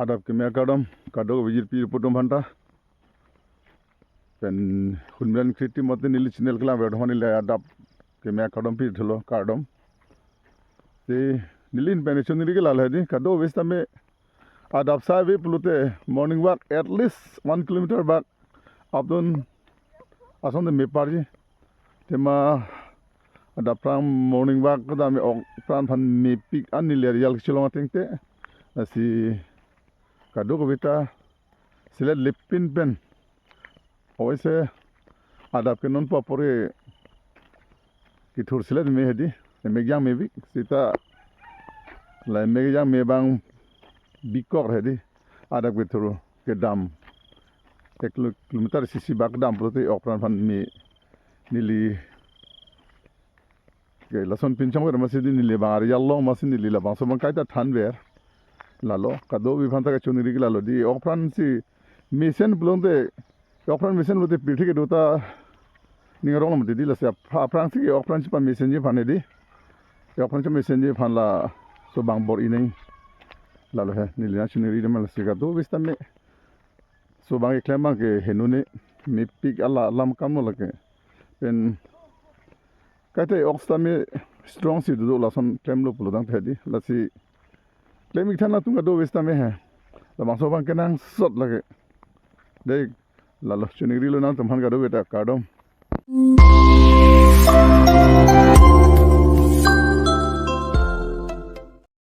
adap ke kadam kado bijir pir putum banta pen hunben kriti mote nili channel kala be dhoni le adap ke kadam pir tholo kadam te nilin pen chunri ke lal hedi kado vesta me adap sa ve plute morning walk at least 1 kilometer back abdon ason de me parji tema adap pram morning walk kada me ok pran phan me pik an ni le yal chilong tengte asi kado ko beta silet lipin pen oise adap ke non papore ki thur silet me hedi megjang me bi sita la megjang me bang bikor hedi adap ke thuru ke dam 1 kilometer sisi bak dam prote okran phan me nili ke lason pincham ko masidi nili bangar yallo masin nili la bang so bang kaita than ber lalo kado bi phanta ka chuniri ki lalo di okran si mission blonde okran mission lote pirthi ke dota ningrong lam di la sa aprang si okran si pa mission ji phane di okran si mission ji phan la so bang bor ineng lalo he nili na chuniri de mal si kado bista me so bang klema ke henune me pik ala lam kam no lake pen kate oxta me strong si do la son klem lo pulo dang thedi la si Lemik thana tunga do vesta me hai la bangso bang kenang sot lage dei la lo chunigri lo na tumhan ga do beta kadom